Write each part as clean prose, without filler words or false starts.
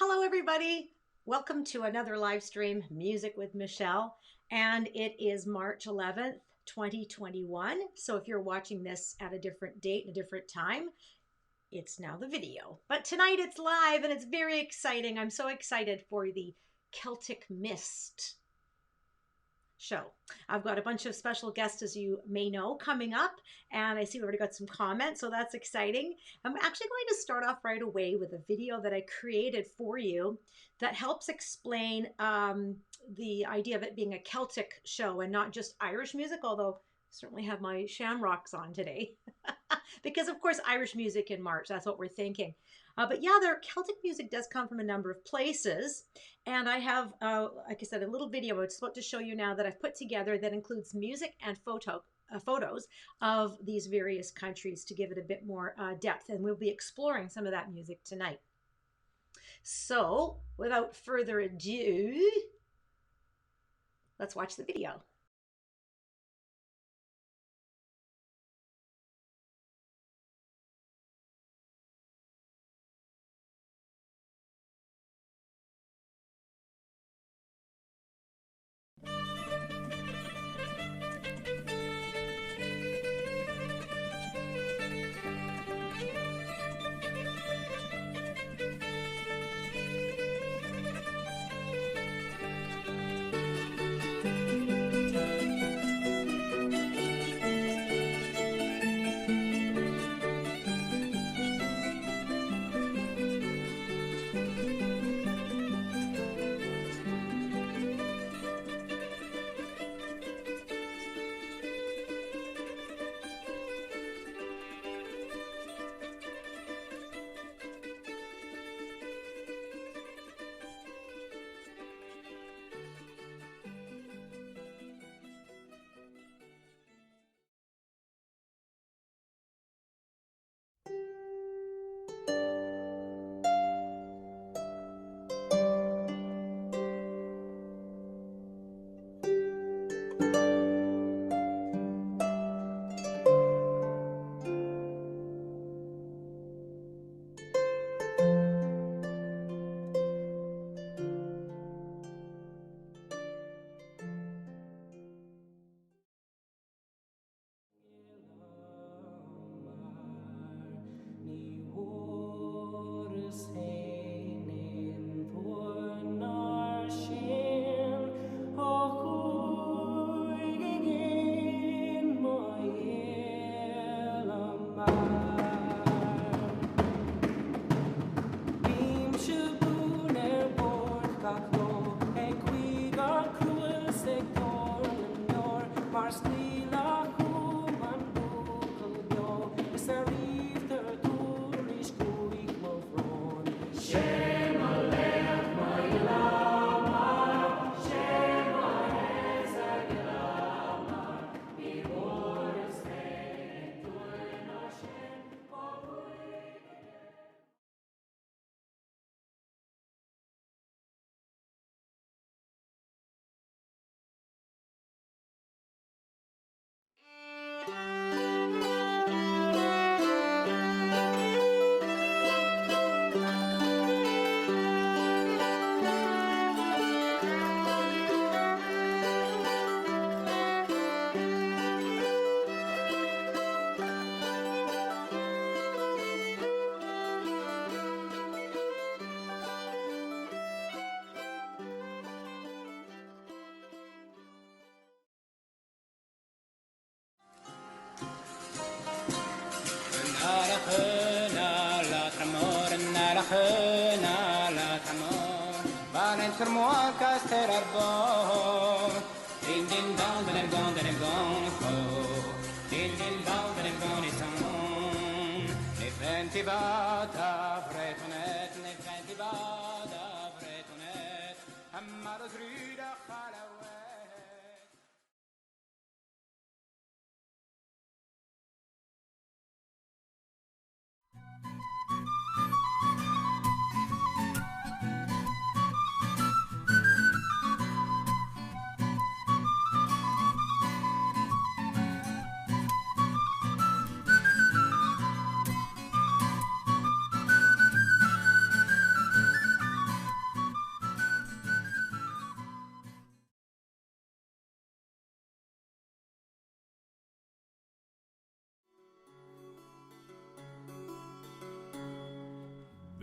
Well, hello everybody. Welcome to another live stream, Music with Michelle, and it is March 11th, 2021. So if you're watching this at a different date, a different time, it's now the video. But tonight it's live and it's very exciting. I'm so excited for the Celtic Mist show. I've got a bunch of special guests, as you may know, coming up, and I see we've already got some comments, so that's exciting. I'm actually going to start off right away with a video that I created for you that helps explain the idea of it being a Celtic show and not just Irish music, although I certainly have my shamrocks on today because of course Irish music in March, that's what we're thinking. But yeah, their Celtic music does come from a number of places. And I have, like I said, a little video I'm about to show you now that I've put together that includes music and photos of these various countries to give it a bit more depth. And we'll be exploring some of that music tonight. So without further ado, let's watch the video.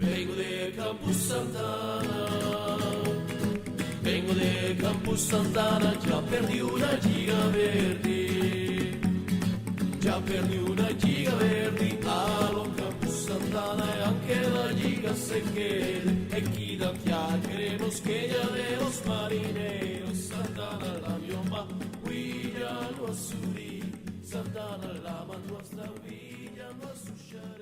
Vengo de Campus Santana, vengo de Campus Santana, già perdi una giga verdi, già perdi una giga verdi, allo Campus Santana e anche la giga se quede, e chi da chiacchiere non scheglia de los marineros, Santana la biomba, guida no assuri, Santana la nuestra villa no assusciare.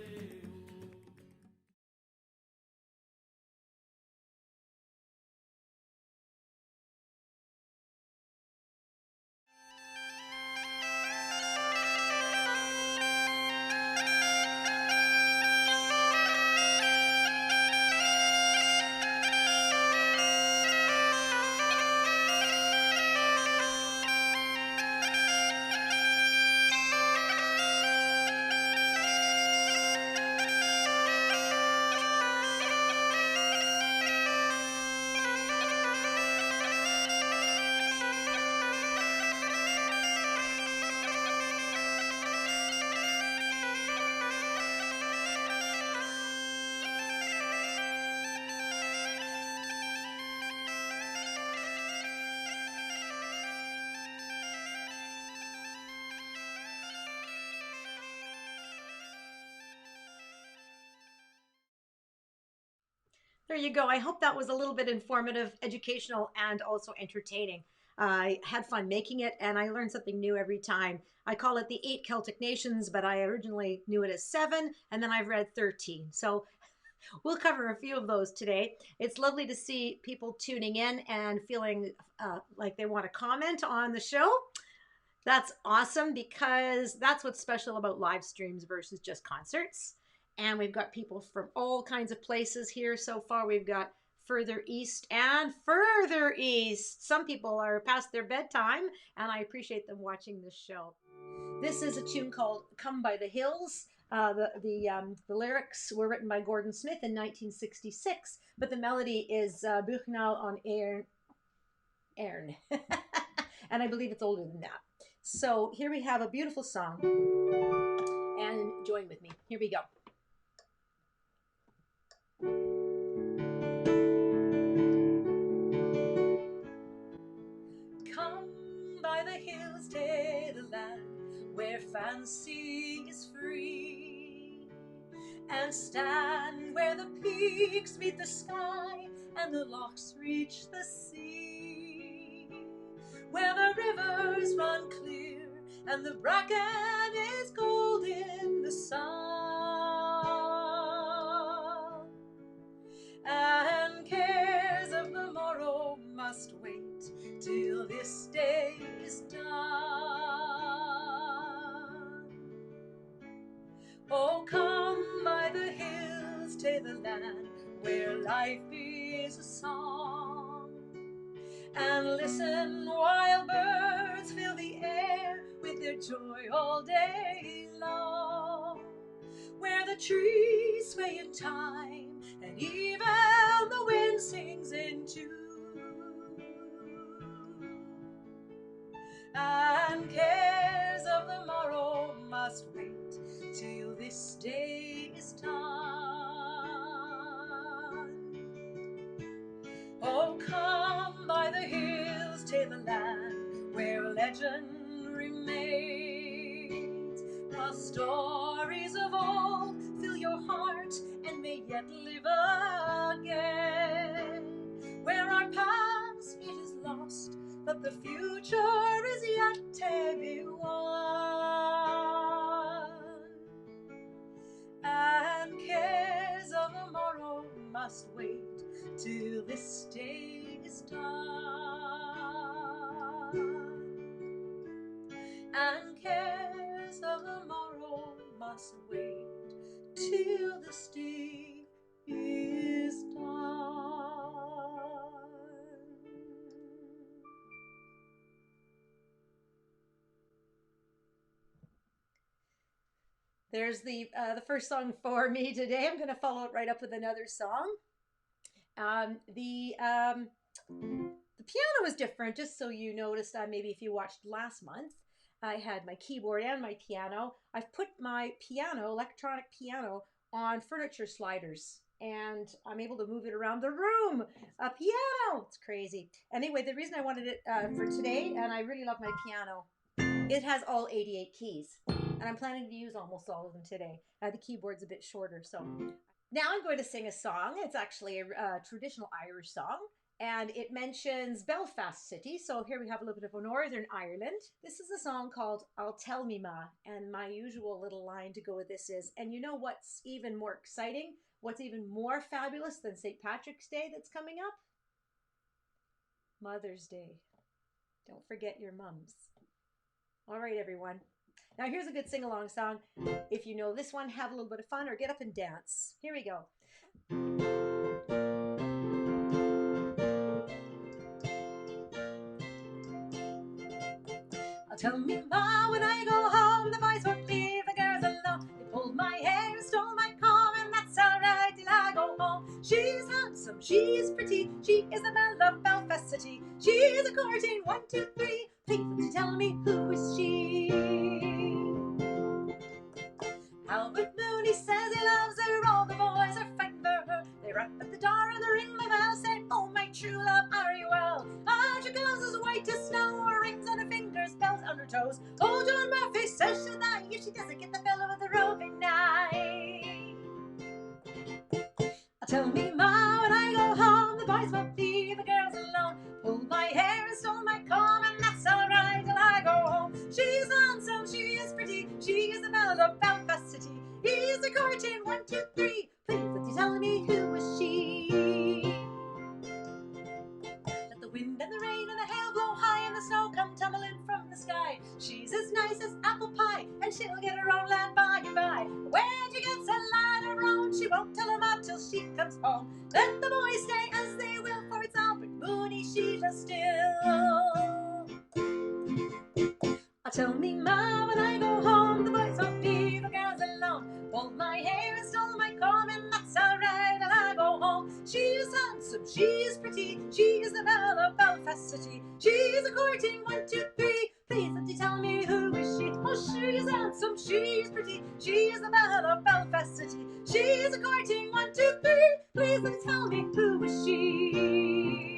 There you go. I hope that was a little bit informative, educational, and also entertaining. I had fun making it, and I learned something new every time. I call it the 8 Celtic Nations, but I originally knew it as 7, and then I've read 13. So we'll cover a few of those today. It's lovely to see people tuning in and feeling like they want to comment on the show. That's awesome, because that's what's special about live streams versus just concerts. And we've got people from all kinds of places here so far. We've got further east and further east. Some people are past their bedtime, and I appreciate them watching this show. This is a tune called Come by the Hills. The lyrics were written by Gordon Smith in 1966, but the melody is Bodhran on Air. And I believe it's older than that. So here we have a beautiful song. And join with me. Here we go. Come by the hills to the land where fancy is free, and stand where the peaks meet the sky and the lochs reach the sea, where the rivers run clear and the bracken is gold in the sun, and cares of the morrow must wait till this day is done. Oh, come by the hills to the land where life is a song, and listen while birds fill the air with their joy all day long, where the trees sway in time and even the wind sings in tune, and cares of the morrow must wait till this day is done. Oh, come by the hills to the land where legend remains, while stories of old fill your heart and may yet live again, where our past it is lost, but the future is yet to be won, and cares of the morrow must wait till this day is done, and cares of the morrow must wait till this day is done. There's the first song for me today. I'm going to follow it right up with another song. The piano is different, just so you noticed. Maybe if you watched last month, I had my keyboard and my piano. I've put my piano, electronic piano, on furniture sliders. and I'm able to move it around the room. A piano. It's crazy. Anyway, the reason I wanted it for today, and I really love my piano, it has all 88 keys, and I'm planning to use almost all of them today. The keyboard's a bit shorter, so now I'm going to sing a song. It's actually a traditional Irish song, and it mentions Belfast City. So here we have a little bit of Northern Ireland. This is a song called I'll Tell Me Ma, and my usual little line to go with this is, and you know what's even more exciting? What's even more fabulous than St. Patrick's Day that's coming up? Mother's Day. Don't forget your mums. All right, everyone. Now here's a good sing-along song. If you know this one, have a little bit of fun or get up and dance. Here we go. I'll tell me ma when I go home, the boys won't leave the girls alone. They pulled my hair and stole my comb, and that's alright till I go home. She's handsome, she's pretty, she is the belle of Belfast City. She's a courting 1, 2, 3. Please would you tell me who is she? Albert Mooney says he loves her, all the boys are fighting for her. They rap at the door and they ring the bell, saying, oh my true love, are you well? Ah, she goes as white as snow, rings on her fingers, bells on her toes. Oh, John Murphy says she'll die if she doesn't get the fellow with the roving eye. Tell me ma when I go home, the boys won't leave the girls alone. Pulled my hair and stole my comb, and that's alright till I go home. She's handsome, she is pretty, she is the belle of Belfast City. He's a courting 1, 2, 3. Please would you tell me who is she? Let the wind and the rain and the hail blow high, and the snow come tumbling from the sky. She's as nice as apple pie, and she'll get her own land by and by. When she gets a line of road, she won't tell him out till she comes home. Let the boys stay as they will, for it's Albert Mooney she's a still. I'll tell me ma when I go home, the boys won't leave the girls alone. Pulled my hair and stole my comb, and that's alright till I go home. She's handsome, she's pretty, she is the belle of Belfast City. She's a courting 1, 2, 3. Please let you tell me who is she? Oh, she's handsome, she's pretty, she is the belle of Belfast City. She's a courting 1, 2, 3. Please let you tell me who is she?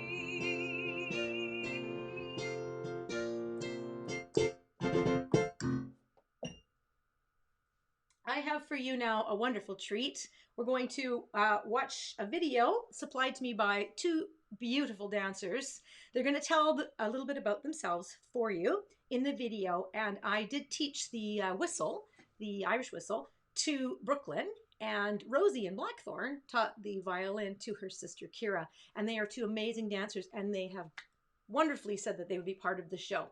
I have for you now a wonderful treat. We're going to watch a video supplied to me by two beautiful dancers. They're going to tell a little bit about themselves for you in the video. And I did teach the whistle, the Irish whistle, to Brooklyn. And Rosie in Blackthorn taught the violin to her sister Keira. And they are two amazing dancers, and they have wonderfully said that they would be part of the show.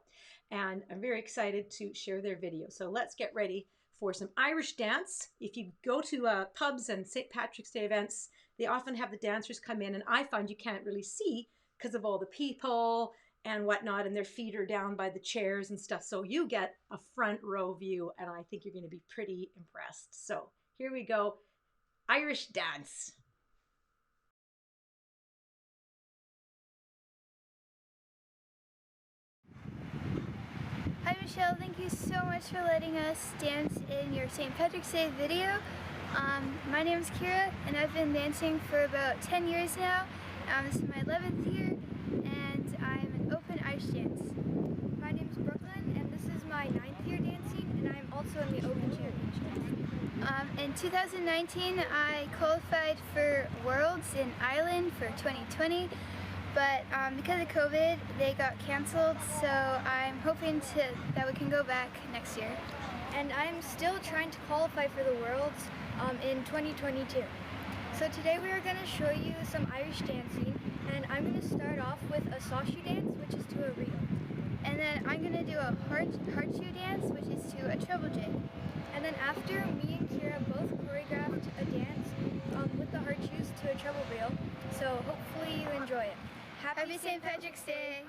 And I'm very excited to share their video. So let's get ready for some Irish dance. If you go to pubs and St. Patrick's Day events, they often have the dancers come in, and I find you can't really see because of all the people and whatnot, and their feet are down by the chairs and stuff. So you get a front row view, and I think you're going to be pretty impressed. So here we go, Irish dance. Hi Michelle, thank you so much for letting us dance in your St. Patrick's Day video. My name is Keira, and I've been dancing for about 10 years now. This is my 11th year, and I'm an open Irish dance. My name is Brooklyn, and this is my 9th year dancing, and I'm also in the Open Championship. In 2019, I qualified for Worlds in Ireland for 2020. But because of COVID, they got canceled, so I'm hoping that we can go back next year. And I'm still trying to qualify for the Worlds in 2022. So today we are going to show you some Irish dancing, and I'm going to start off with a sawshoe dance, which is to a reel. And then I'm going to do a heart-shoe dance, which is to a treble jig. And then after, me and Keira both choreographed a dance with the heart shoes to a treble reel. So hopefully you enjoy it. Happy St. Patrick's Day!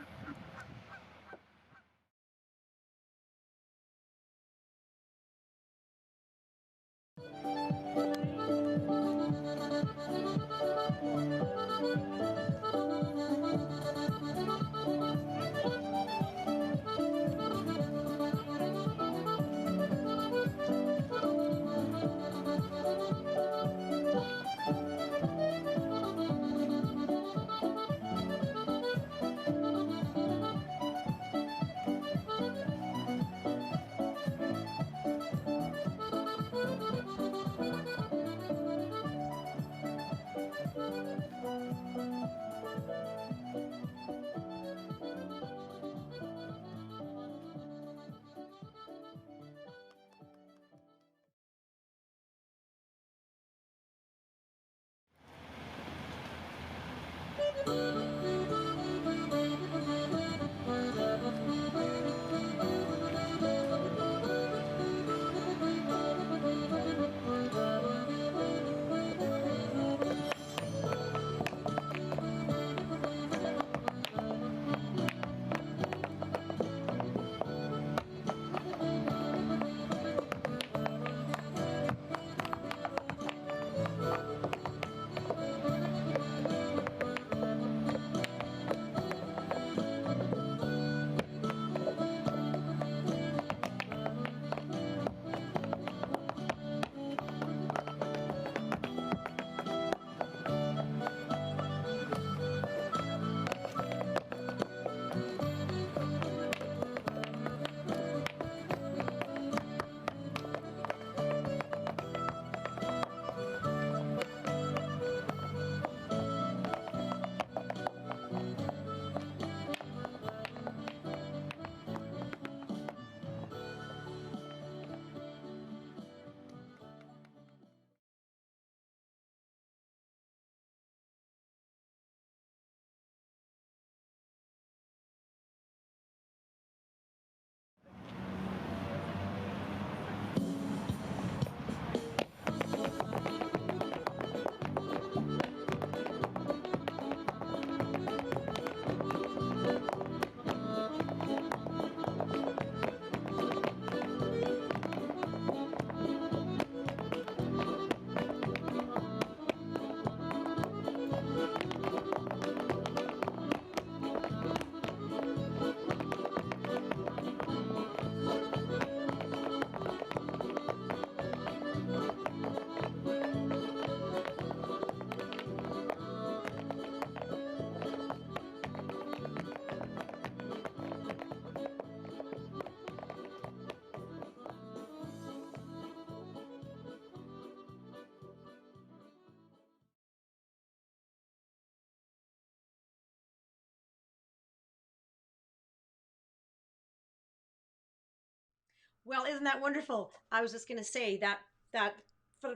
Well, isn't that wonderful? I was just going to say that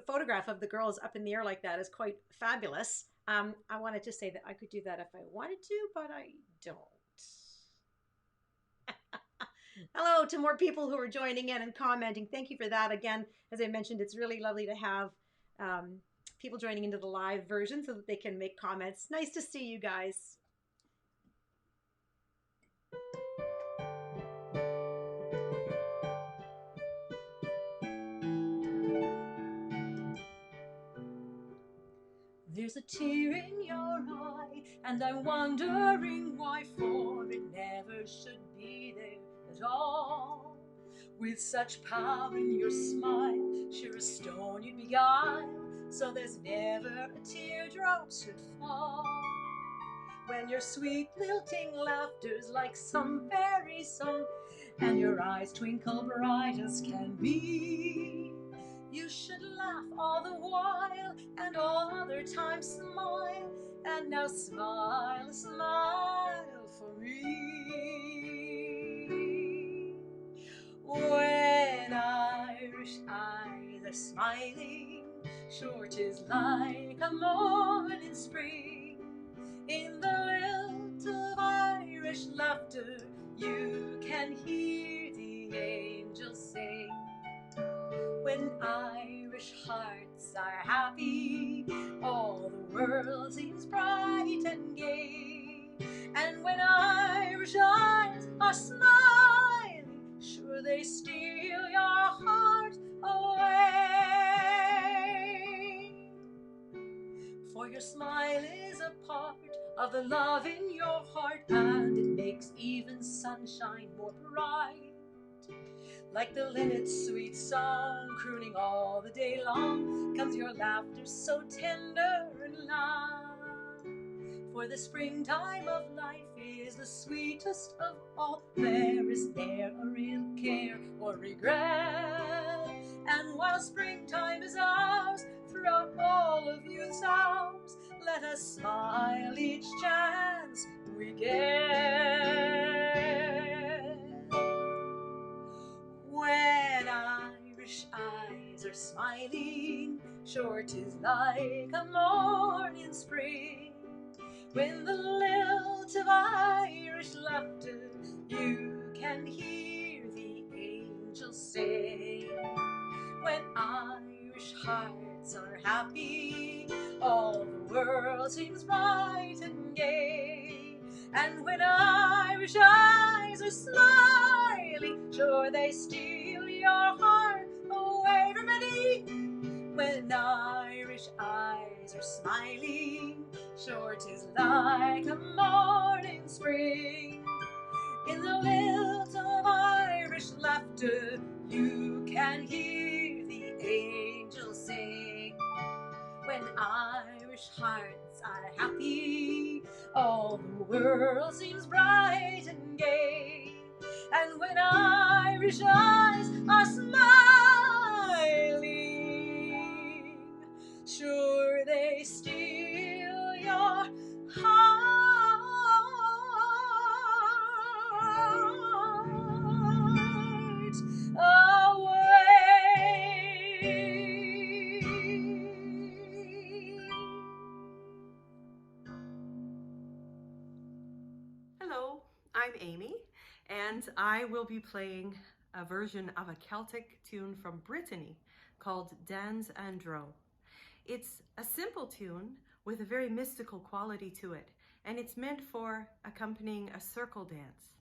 photograph of the girls up in the air like that is quite fabulous. I wanted to say that I could do that if I wanted to, but I don't. Hello to more people who are joining in and commenting. Thank you for that. Again, as I mentioned, it's really lovely to have people joining into the live version so that they can make comments. Nice to see you guys. There's a tear in your eye, and I'm wondering why, for it never should be there at all. With such power in your smile, sure a stone you'd beguile, so there's never a teardrop should fall. When your sweet lilting laughter's like some fairy song, and your eyes twinkle bright as can be, you should laugh all the while, and all other times smile, and now smile, smile for me. When Irish eyes are smiling, sure 'tis like a morning spring. In the lilt of Irish laughter, you can hear the angels sing. When Irish hearts are happy, all the world seems bright and gay. And when Irish eyes are smiling, sure they steal your heart away. For your smile is a part of the love in your heart, and it makes even sunshine more bright. Like the linnet's sweet song, crooning all the day long, comes your laughter so tender and loud. For the springtime of life is the sweetest of all. There is ne'er a real care or regret. And while springtime is ours, throughout all of youth's hours, let us smile each chance we get. When Irish eyes are smiling, sure 'tis like a morning spring. When the lilt of Irish laughter, you can hear the angels sing. When Irish hearts are happy, all the world seems bright and gay. And when Irish eyes are smiling, sure they steal your heart away from me. When Irish eyes are smiling, sure 'tis like a morning spring. In the lilt of Irish laughter, you can hear the angels sing. When Irish hearts are happy, all the world seems bright and gay. And when Irish eyes are smiling, sure they steal your heart away. Hello, I'm Amy, and I will be playing a version of a Celtic tune from Brittany called Dans Andro. It's a simple tune with a very mystical quality to it, and it's meant for accompanying a circle dance.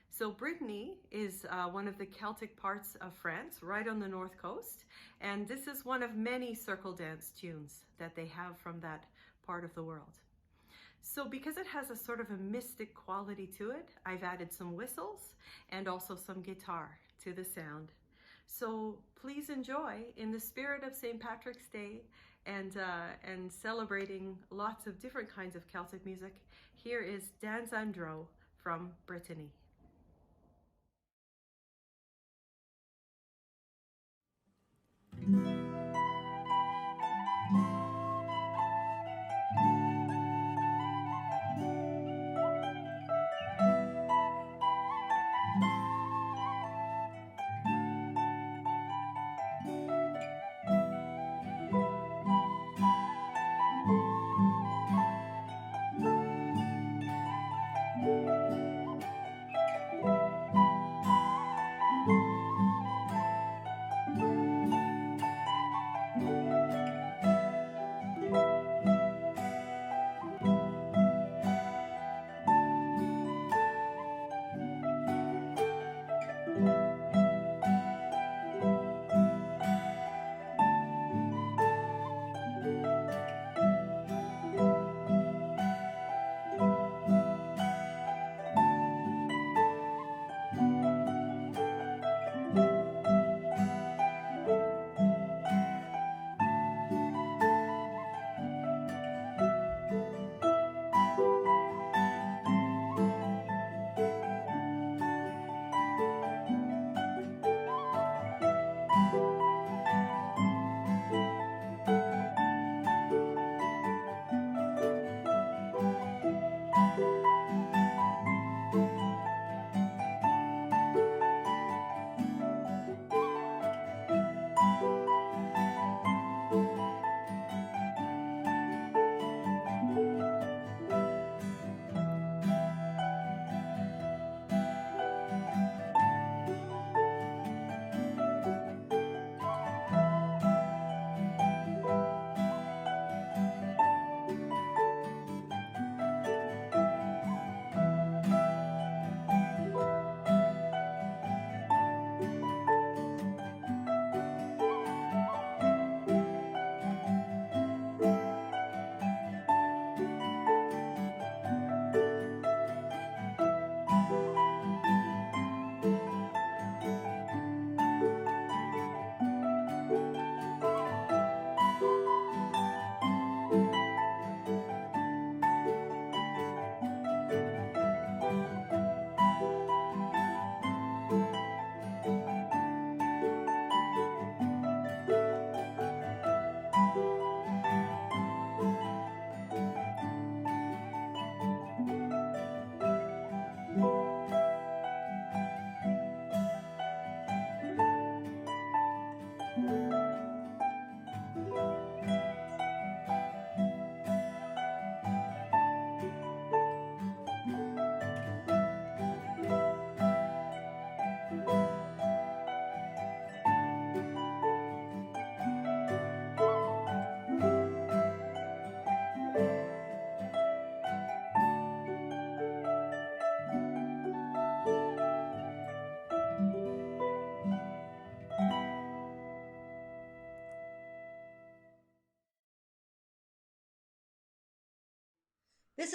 So Brittany is one of the Celtic parts of France, right on the north coast, and this is one of many circle dance tunes that they have from that part of the world. So because it has a sort of a mystic quality to it, I've added some whistles and also some guitar to the sound. So please enjoy in the spirit of St. Patrick's Day and celebrating lots of different kinds of Celtic music. Here is Dans Andro from Brittany.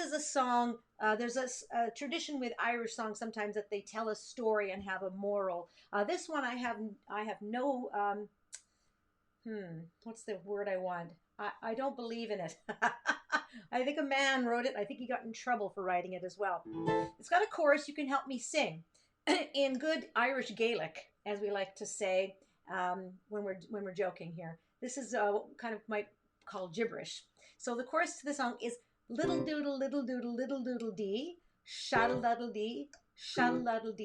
is a song, there's a tradition with Irish songs sometimes that they tell a story and have a moral. This one I have no, what's the word I want? I don't believe in it. I think a man wrote it. I think he got in trouble for writing it as well. It's got a chorus you can help me sing in good Irish Gaelic, as we like to say when we're joking here. This is kind of might call gibberish. So the chorus to the song is little doodle little doodle dee, shaddle daddle dee,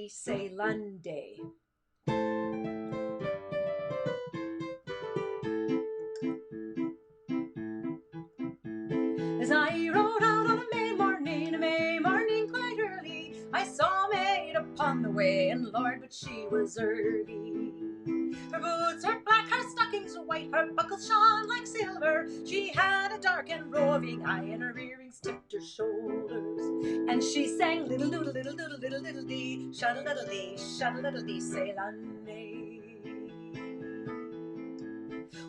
say Lunday. As I rode out on a May morning quite early, I saw a maid upon the way, and Lord, but she was early. Her boots were black, her stockings were white, her buckles shone like silver. She had a dark and roving eye, and her earrings tipped her shoulders. And she sang little doodle little dee, shaddle daddle dee, say Lunday.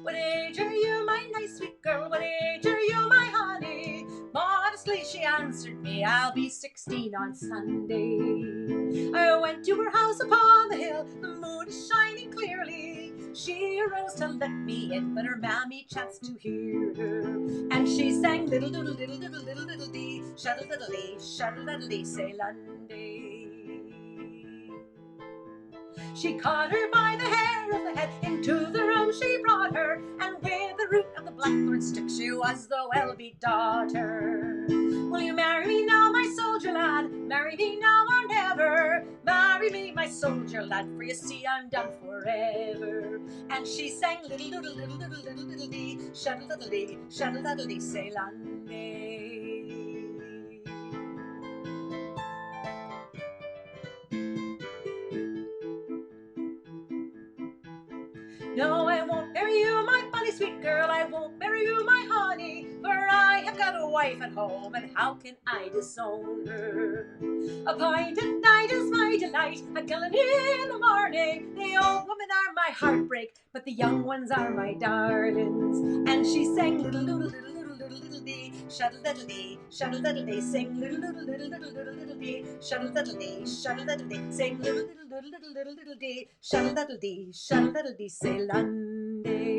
What age are you, my nice sweet girl? What age are you, my honey? Modestly she answered me, I'll be 16 on Sunday. I went to her house upon the hill, the moon is shining clearly. She arose to let me in, but her mammy chanced to hear her. And she sang little doodle little dee, shaddle daddle dee, say Lunday. She caught her by the hair of the head, into the room she brought her, and with the root of the blackthorn stick she was the well-beat daughter. Will you marry me now, my soldier lad? Marry me now or never? Marry me, my soldier lad, for you see I'm done forever. And she sang little doodle little dee, shaddle daddle dee, say Lunday. No, I won't marry you, my bonny sweet girl, I won't marry you, my honey, for I have got a wife at home, and how can I disown her? A pint at night is my delight, a gallon in the morning. The old women are my heartbreak, but the young ones are my darlings. And she sang little doodle little dee, shaddle daddle dee, sing little doodle dee, shaddle daddle dee, sing little dee, shaddle daddle dee, say Lunday.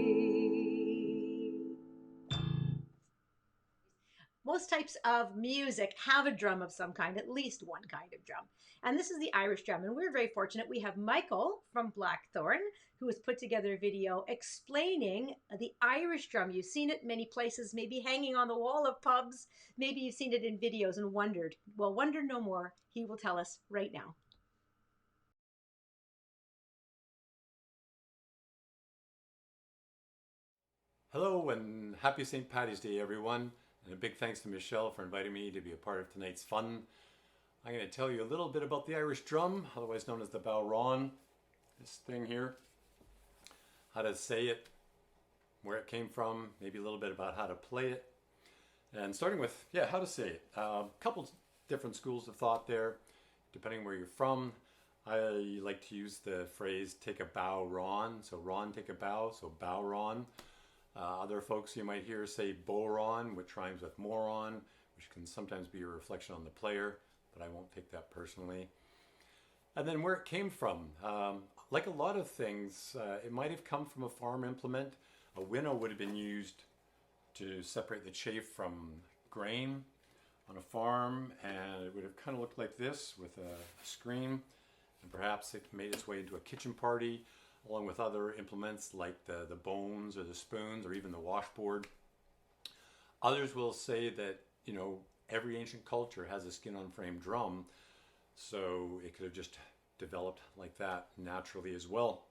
Most types of music have a drum of some kind, at least one kind of drum. And this is the Irish drum. And we're very fortunate. We have Michael from Blackthorn, who has put together a video explaining the Irish drum. You've seen it many places, maybe hanging on the wall of pubs. Maybe you've seen it in videos and wondered. Well, wonder no more. He will tell us right now. Hello and happy St. Paddy's Day, everyone. And a big thanks to Michelle for inviting me to be a part of tonight's fun. I'm going to tell you a little bit about the Irish drum, otherwise known as the Bodhran. This thing here, how to say it, where it came from, maybe a little bit about how to play it. And starting with, how to say it. A couple different schools of thought there, depending where you're from. I like to use the phrase, take a bow, Ron. So Ron, take a bow, so Bodhran. Other folks you might hear say Bodhran, which rhymes with moron, which can sometimes be a reflection on the player, but I won't take that personally. And then where it came from. Like a lot of things, it might have come from a farm implement. A winnow would have been used to separate the chaff from grain on a farm, and it would have kind of looked like this with a screen, and perhaps it made its way into a kitchen party along with other implements like the bones or the spoons or even the washboard. Others will say that, every ancient culture has a skin-on-frame drum, so it could have just developed like that naturally as well.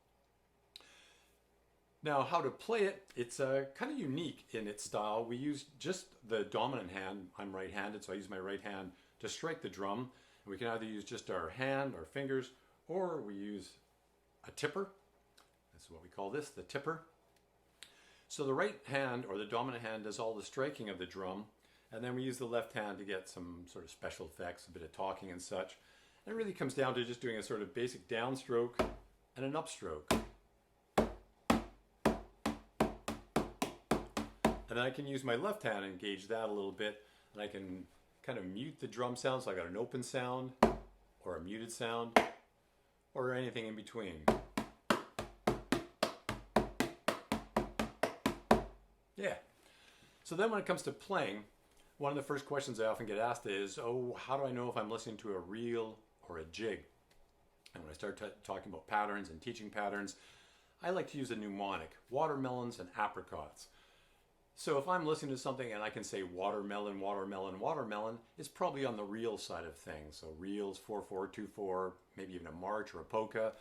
Now, how to play it, it's kind of unique in its style. We use just the dominant hand. I'm right-handed, so I use my right hand to strike the drum. And we can either use just our hand, our fingers, or we use a tipper. That's what we call this, the tipper. So the right hand, or the dominant hand, does all the striking of the drum, and then we use the left hand to get some sort of special effects, a bit of talking and such. And it really comes down to just doing a sort of basic downstroke and an upstroke. And then I can use my left hand and engage that a little bit, and I can kind of mute the drum sound, so I got an open sound or a muted sound or anything in between. Yeah. So then when it comes to playing, one of the first questions I often get asked is, oh, how do I know if I'm listening to a reel or a jig? And when I start talking about patterns and teaching patterns, I like to use a mnemonic, watermelons and apricots. So if I'm listening to something and I can say watermelon, watermelon, watermelon, it's probably on the reel side of things. So reels, 4/4, 2/4, maybe even a march or a polka.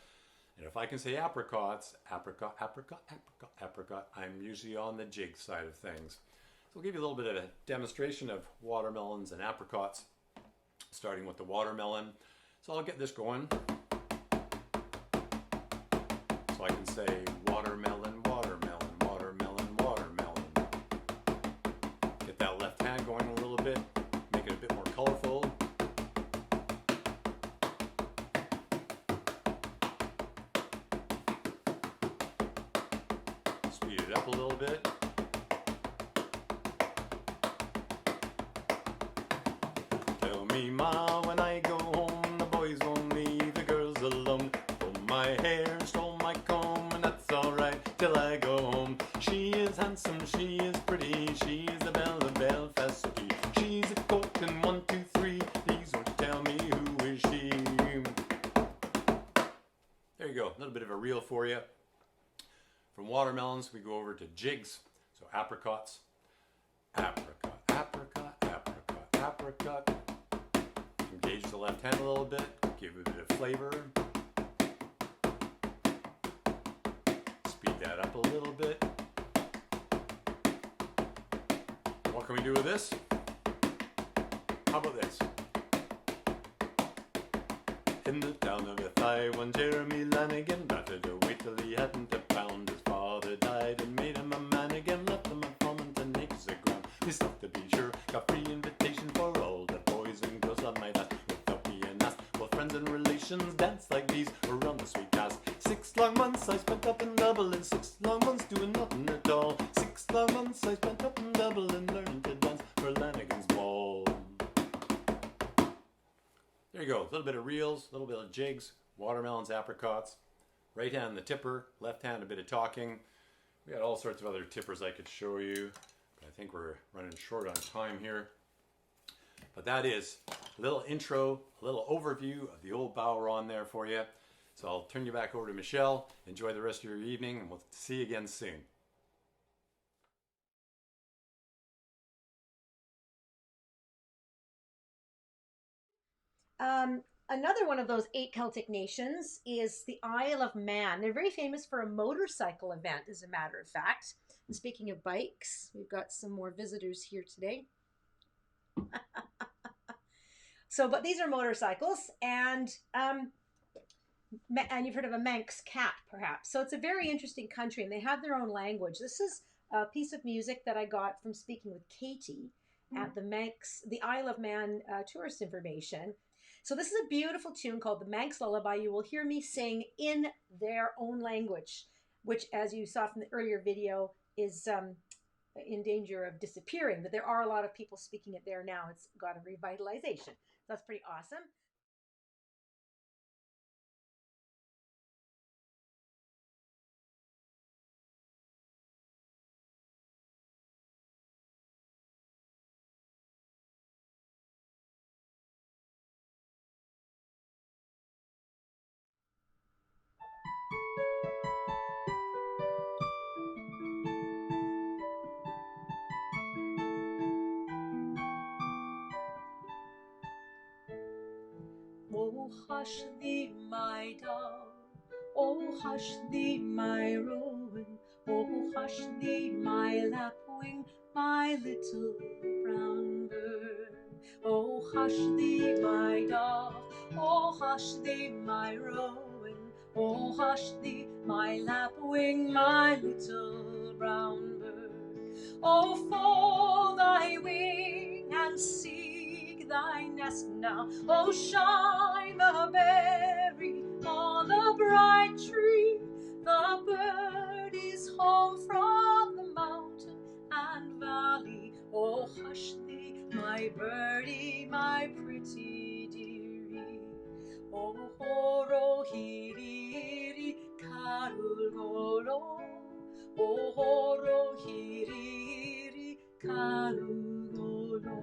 And if I can say apricots, apricot, apricot, apricot, apricot, I'm usually on the jig side of things. So I'll give you a little bit of a demonstration of watermelons and apricots, starting with the watermelon. So I'll get this going. So I can say watermelon, watermelon, watermelon, watermelon. Get that left hand going a little bit, make it a bit more colorful. Speed it up a little bit. Tell me, Ma, when I go home, the boys won't leave the girls alone. Pull my hair, stole my comb, and that's alright till I go home. She is handsome, she is pretty, she's the belle of Belfast City. She's a court in 1, 2, 3. Please don't tell me who is she. There you go, a little bit of a reel for you. From watermelons, we go over to jigs. So apricots, apricot, apricot, apricot, apricot. Engage the left hand a little bit, give it a bit of flavor. Speed that up a little bit. What can we do with this? How about this? In the town of Athy, one Jeremy Lanigan battered away till he hadn't a pound. His father died and made him a man again, left him a farming 10 acres of ground. He stopped to be sure, got free invitation for all the boys and girls on my that. Without being asked, well, friends and relations dance like these around the sweet task. 6 long months I spent up in Dublin, 6 long months doing nothing at all. 6 long months I spent up in Dublin learning to dance for Lanigan's ball. There you go, a little bit of reels, a little bit of jigs, watermelons, apricots. Right hand the tipper, left hand a bit of talking. We got all sorts of other tippers I could show you, but I think we're running short on time here. But that is a little intro, a little overview of the old Bodhran there for you. So I'll turn you back over to Michelle. Enjoy the rest of your evening, and we'll see you again soon. Another one of those 8 Celtic nations is the Isle of Man. They're very famous for a motorcycle event, as a matter of fact. And speaking of bikes, we've got some more visitors here today. But these are motorcycles, and you've heard of a Manx cat, perhaps. So it's a very interesting country, and they have their own language. This is a piece of music that I got from speaking with Katie at the Isle of Man tourist information. So this is a beautiful tune called the Manx Lullaby. You will hear me sing in their own language, which, as you saw from the earlier video, is in danger of disappearing. But there are a lot of people speaking it there now. It's got a revitalization. That's pretty awesome. Oh, hush thee, my dove, oh, hush thee, my rowan, oh, hush thee, my lapwing, my little brown bird. Oh, hush thee, my dove, oh, hush thee, my rowan, oh, hush thee, my lapwing, my little brown bird. Oh, fold thy wing and seek thy nest now. Oh, shine the berry on the bright tree. The bird is home from the mountain and valley. Oh, hush thee, my birdie, O horo hiri karugolo. O horo hiri karugolo.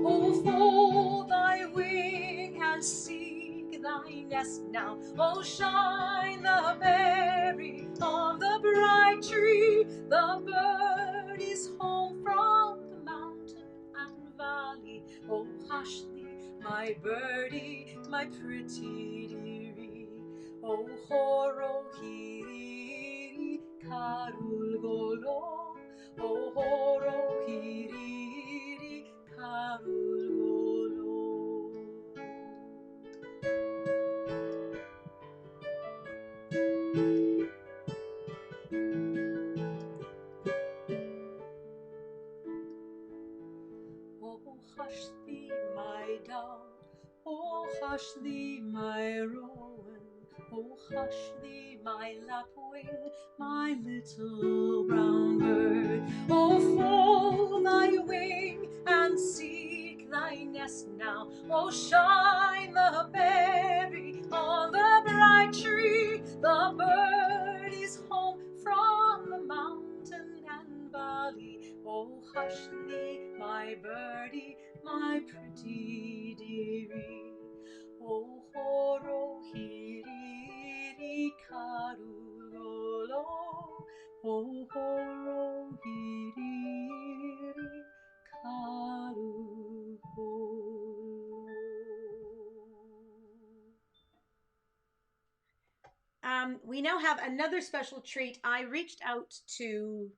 Oh, fold thy wing and seek thy nest now. Oh, shine the berry on the bright tree. The bird is home from the mountain and valley. Oh, hush thee, my birdie, my pretty dearie. Oh, horo hiri karulgolo. Oh, horo hiri karulgolo. Oh, hush thee, my dove. Oh, hush thee, my rowan. Oh, hush thee, my lapwing, my little brown bird. Oh, fold thy wing and seek thy nest now. Oh, shine the berry on the bright tree. The bird is home from the mountain and valley. Oh, hush thee, my birdie, my pretty dearie. Oh, horo hiri karugolo. Oh, horo hiri karugolo. We now have another special treat. I reached out to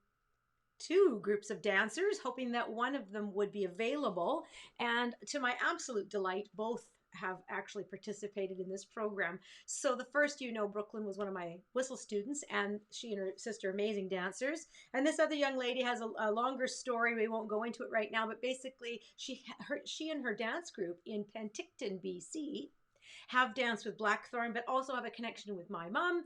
2 groups of dancers, hoping that one of them would be available. And to my absolute delight, both have actually participated in this program. So the first, Brooklyn was one of my whistle students, and she and her sister, amazing dancers. And this other young lady has a longer story. We won't go into it right now, but basically she and her dance group in Penticton, BC, have danced with Blackthorn, but also have a connection with my mom,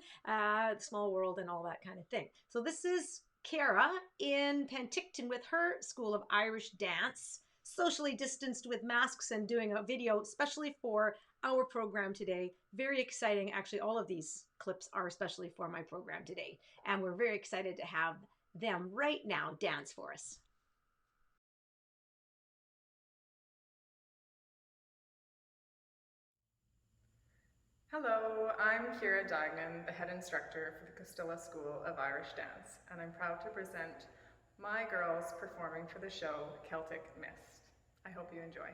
Small World, and all that kind of thing. So this is Keira in Penticton with her School of Irish Dance, socially distanced with masks, and doing a video especially for our program today. Very exciting. Actually, all of these clips are especially for my program today, and we're very excited to have them right now dance for us. Hello, I'm Keira Dagnan, the head instructor for the Castilla School of Irish Dance, and I'm proud to present my girls performing for the show Celtic Mist. I hope you enjoy.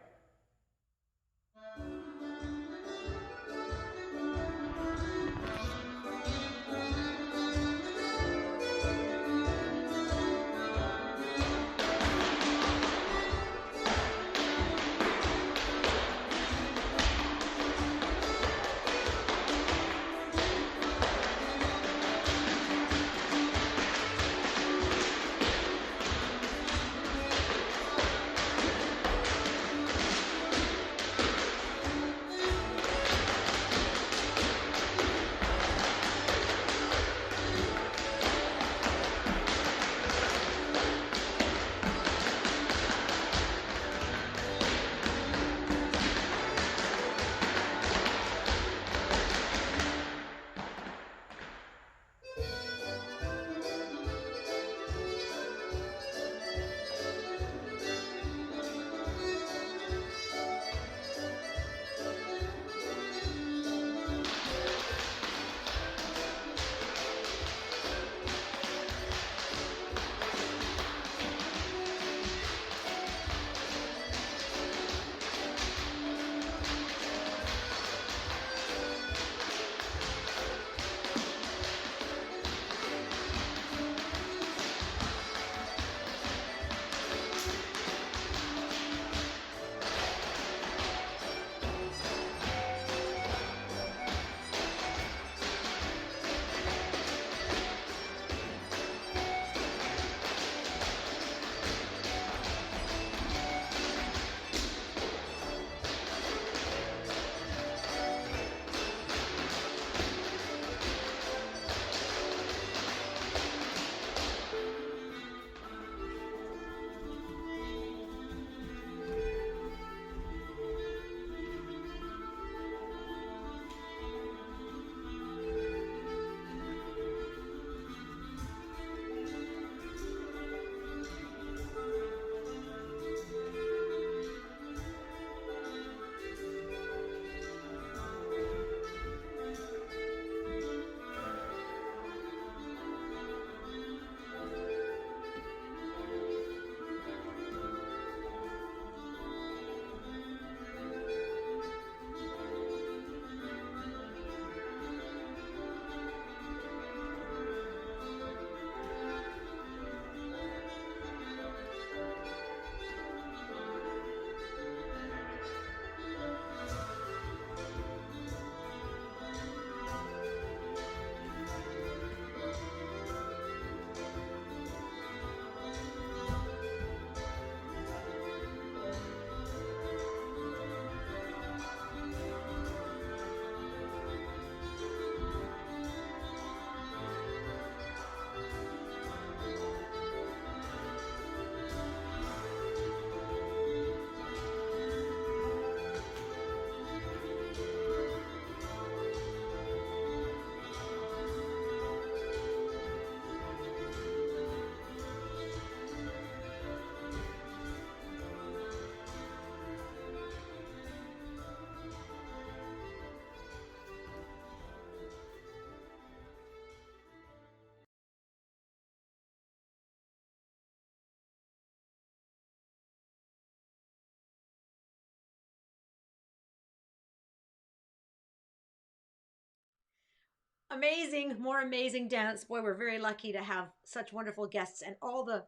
Amazing, more amazing dance. Boy, we're very lucky to have such wonderful guests, and all the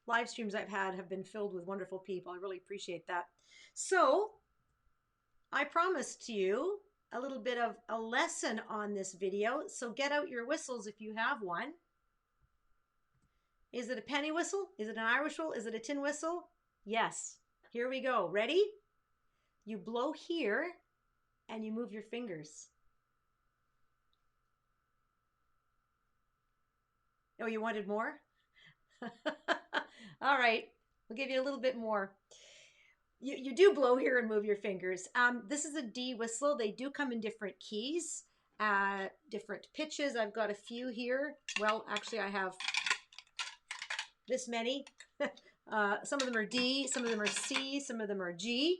live streams I've had have been filled with wonderful people. I really appreciate that. So I promised you a little bit of a lesson on this video. So get out your whistles if you have one. Is it a penny whistle? Is it an Irish whistle? Is it a tin whistle? Yes. Here we go. Ready? You blow here and you move your fingers. Oh, you wanted more? All right. We'll give you a little bit more. You do blow here and move your fingers. This is a D whistle. They do come in different keys, different pitches. I've got a few here. Well, actually, I have this many. Some of them are D, some of them are C, some of them are G.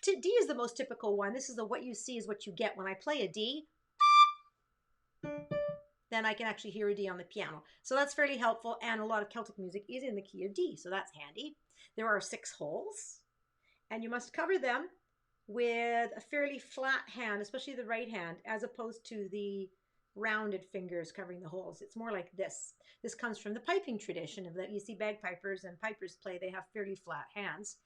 D is the most typical one. This is the what you see is what you get. When I play a D, then I can actually hear a D on the piano. So that's fairly helpful, and a lot of Celtic music is in the key of D, so that's handy. There are 6 holes, and you must cover them with a fairly flat hand, especially the right hand, as opposed to the rounded fingers covering the holes. It's more like this. This comes from the piping tradition of that you see bagpipers and pipers play. They have fairly flat hands.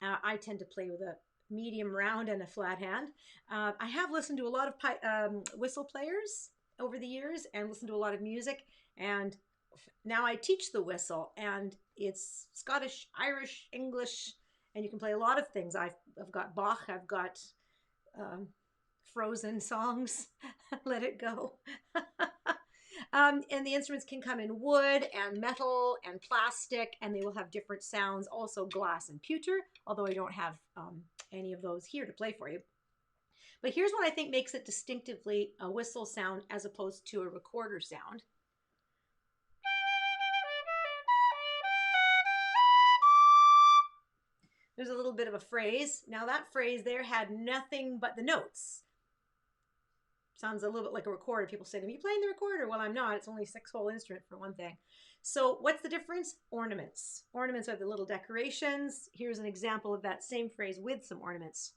I tend to play with a medium round and a flat hand. I have listened to a lot of whistle players over the years and listened to a lot of music, and now I teach the whistle, and it's Scottish, Irish, English, and you can play a lot of things. I've got Bach, I've got Frozen songs, Let It Go. And the instruments can come in wood and metal and plastic, and they will have different sounds, also glass and pewter, although I don't have any of those here to play for you. But here's what I think makes it distinctively a whistle sound as opposed to a recorder sound. There's a little bit of a phrase. Now that phrase there had nothing but the notes. Sounds a little bit like a recorder. People say to me, "You playing the recorder?" Well, I'm not. It's only a 6-hole instrument for one thing. So what's the difference? Ornaments. Ornaments are the little decorations. Here's an example of that same phrase with some ornaments.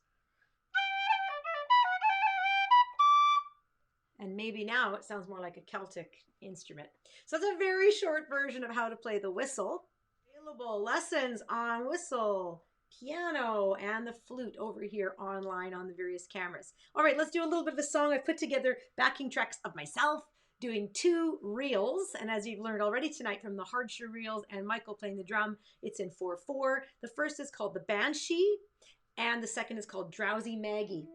And maybe now it sounds more like a Celtic instrument. So that's a very short version of how to play the whistle. Available lessons on whistle, piano, and the flute over here online on the various cameras. All right, let's do a little bit of a song. I've put together backing tracks of myself doing 2 reels. And as you've learned already tonight from the Hardsher reels and Michael playing the drum, it's in 4/4. The first is called the Banshee, and the second is called Drowsy Maggie.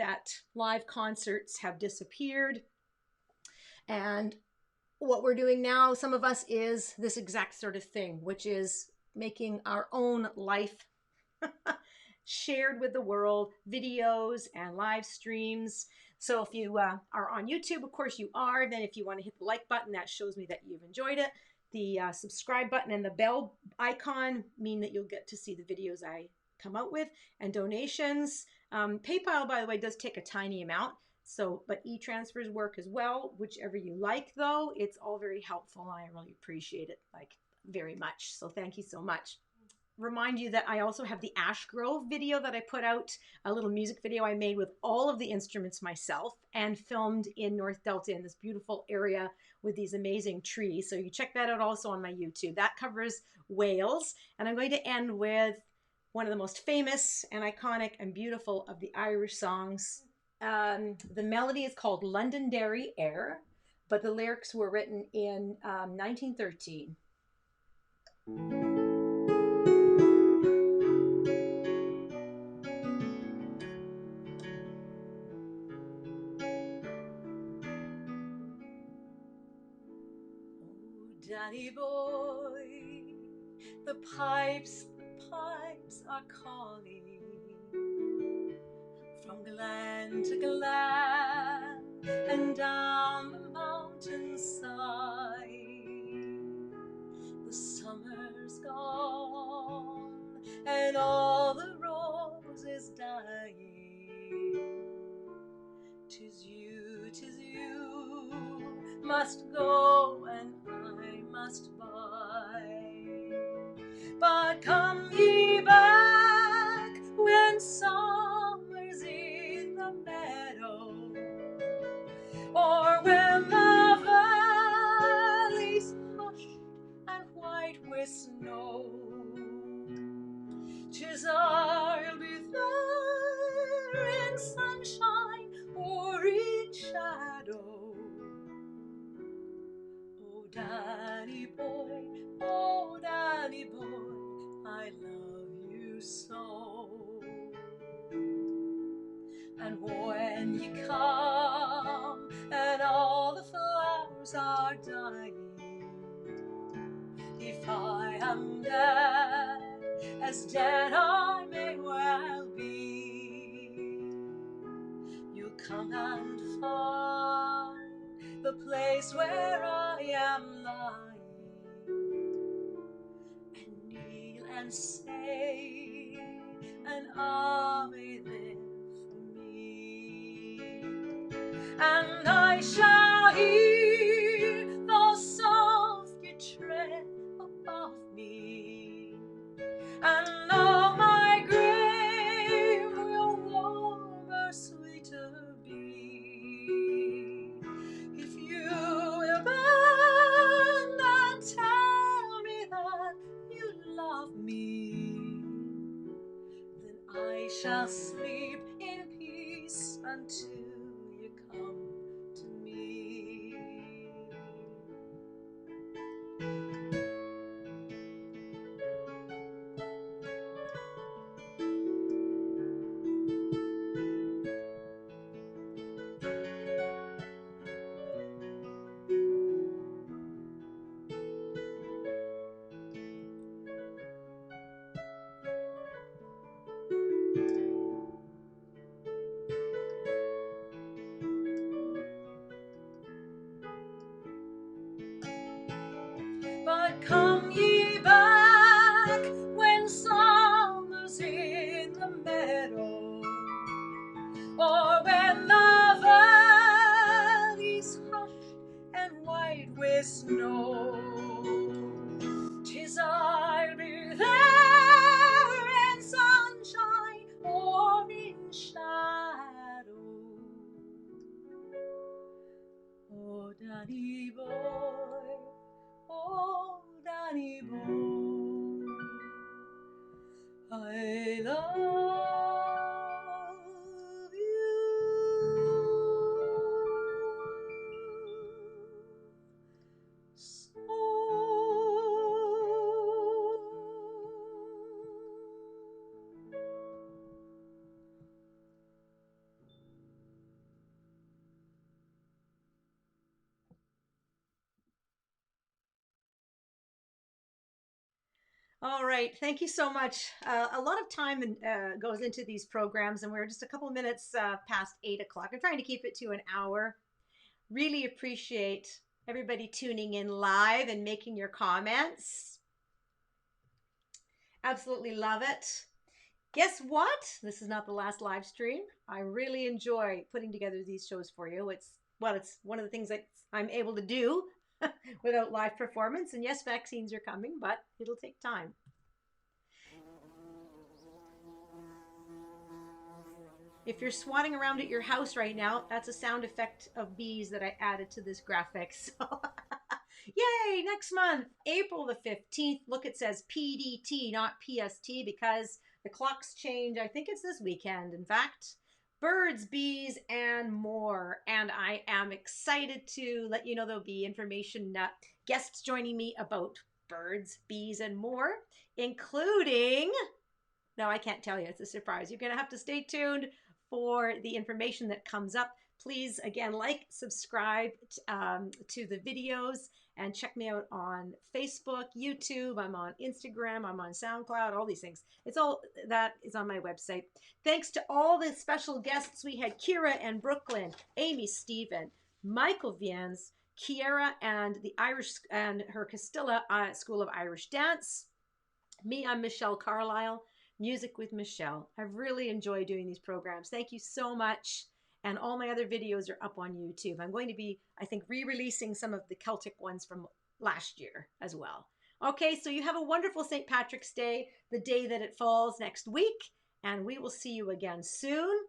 that live concerts have disappeared. And what we're doing now, some of us, is this exact sort of thing, which is making our own life shared with the world, videos and live streams. So if you are on YouTube, of course you are. Then if you want to hit the like button, that shows me that you've enjoyed it. The subscribe button and the bell icon mean that you'll get to see the videos I come out with. And donations. PayPal, by the way, does take a tiny amount. So, but e-transfers work as well, whichever you like, though. It's all very helpful. I really appreciate it, like, very much. So thank you so much. Remind you that I also have the Ash Grove video that I put out, a little music video I made with all of the instruments myself and filmed in North Delta in this beautiful area with these amazing trees. So you check that out also on my YouTube. That covers Wales. And I'm going to end with one of the most famous and iconic and beautiful of the Irish songs. The melody is called Londonderry Air, but the lyrics were written in 1913. Danny boy, the pipes are calling from glen to glen and down the mountainside. The summer's gone and all the roses dying. 'Tis you must go and I must bide. But come ye back when summer's in the meadow, or when the valley's hushed and white with snow. 'Tis I'll be there in sunshine or in shadow. Oh Danny boy, I love you so. And when you come and all the flowers are dying, if I am dead, as dead I may well be, you'll come and find the place where I am lying, and kneel and say an Ave there for me, and I shall hear the soft you tread above me, and know my grave will warmer, sweeter be, if you will bend and tell me that you love me. Then I shall sleep in peace until you come to me. All right. Thank you so much. A lot of time goes into these programs, and we're just a couple minutes past 8 o'clock. I'm trying to keep it to an hour. Really appreciate everybody tuning in live and making your comments. Absolutely love it. Guess what? This is not the last live stream. I really enjoy putting together these shows for you. It's one of the things that I'm able to do without live performance. And yes, vaccines are coming, but it'll take time. If you're swatting around at your house right now, that's a sound effect of bees that I added to this graphic. So, yay, next month, April the 15th. Look, it says PDT, not PST, because the clocks change. I think it's this weekend, in fact. Birds, bees, and more. And I am excited to let you know there'll be information, guests joining me about birds, bees, and more, including, no, I can't tell you, it's a surprise. You're going to have to stay tuned for the information that comes up. Please, again, like, subscribe to the videos, and check me out on Facebook, YouTube. I'm on Instagram. I'm on SoundCloud, all these things. It's all that is on my website. Thanks to all the special guests. We had Keira and Brooklyn, Amy Stephen, Michael Viens, Keira and the Irish and her Castilla School of Irish Dance. Me, I'm MichelleCarlisle, Music with Michelle. I've really enjoyed doing these programs. Thank you so much. And all my other videos are up on YouTube. I'm going to be, I think, re-releasing some of the Celtic ones from last year as well. Okay, so you have a wonderful St. Patrick's Day, the day that it falls next week, and we will see you again soon.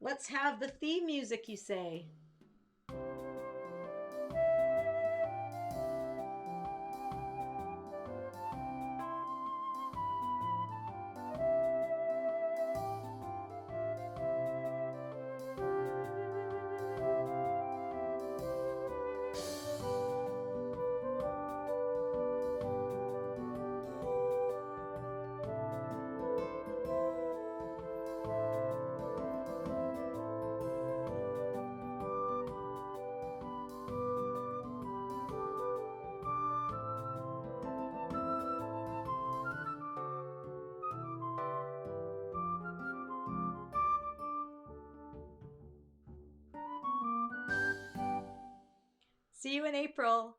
Let's have the theme music, you say. See you in April.